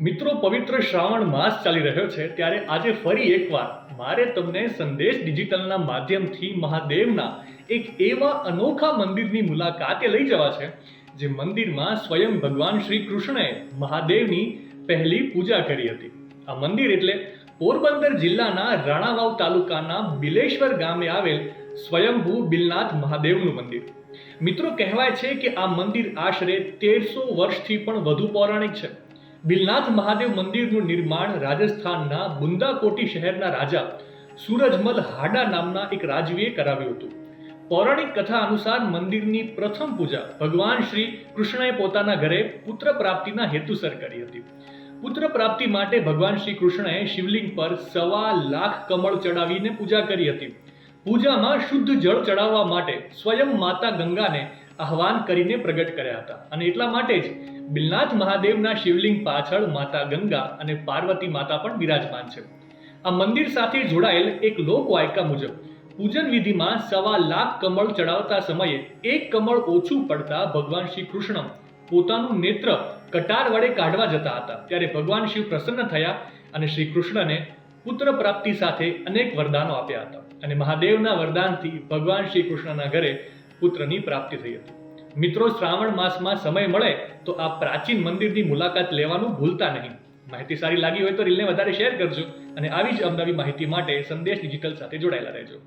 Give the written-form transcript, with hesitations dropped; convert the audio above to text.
મિત્રો, પવિત્ર શ્રાવણ માસ ચાલી રહ્યો છે ત્યારે આજે ફરી એકવાર મારે તમને સંદેશ ડિજિટલના માધ્યમથી મહાદેવના એક એવા અનોખા મંદિરની મુલાકાતે લઈ જવા છે જે મંદિરમાં સ્વયં ભગવાન શ્રી કૃષ્ણએ મહાદેવની પહેલી પૂજા કરી હતી. આ મંદિર એટલે પોરબંદર જિલ્લાના રાણાવાવ તાલુકાના બિલેશ્વર ગામે આવેલ સ્વયંભૂ બિલનાથ મહાદેવનું મંદિર. મિત્રો, કહેવાય છે કે આ મંદિર આશરે 1300 વર્ષથી પણ વધુ પૌરાણિક છે. બિલનાથ મહાદેવ મંદિરનું નિર્માણ રાજસ્થાનના બુંદાકોટી શહેરના રાજા સૂરજમલ હાડા નામના એક રાજવીએ કરાવ્યું હતું. પૌરાણિક કથા અનુસાર મંદિરની પ્રથમ પૂજા ભગવાન શ્રી કૃષ્ણએ પોતાના ઘરે પુત્ર પ્રાપ્તિના હેતુસર કરી હતી. પુત્ર પ્રાપ્તિ માટે ભગવાન શ્રી કૃષ્ણએ શિવલિંગ પર 1.25 લાખ કમળ ચડાવીને પૂજા કરી હતી. પૂજામાં શુદ્ધ જળ ચડાવવા માટે સ્વયં માતા ગંગાને આહવાન કરીને પ્રગટ કર્યા હતા અને એટલા માટે જ બિલનાથ મહાદેવના શિવલિંગ પાછળ માતા ગંગા અને પાર્વતી માતા પણ બિરાજમાન છે. આ મંદિર સાથે જોડાયેલ એક લોકવાયકા મુજબ પૂજન વિધિમાં 1.25 લાખ કમળ ચડાવતા સમયે એક કમળ ઓછું પડતા ભગવાન શ્રી કૃષ્ણ પોતાનું નેત્ર કટાર વડે કાઢવા જતા હતા. ત્યારે ભગવાન શિવ પ્રસન્ન થયા અને શ્રી કૃષ્ણને પુત્ર પ્રાપ્તિ સાથે અનેક વરદાનો આપ્યા હતા અને મહાદેવના વરદાનથી ભગવાન શ્રી કૃષ્ણના ઘરે પુત્રની પ્રાપ્તિ થઈ હતી. મિત્રો, શ્રાવણ માસમાં સમય મળે તો આ પ્રાચીન મંદિરની મુલાકાત લેવાનું ભૂલતા નહીં. માહિતી સારી લાગી હોય તો રીલને વધારે શેર કરજો અને આવી જ અવનવી માહિતી માટે સંદેશ ડિજિટલ સાથે જોડાયેલા રહેજો.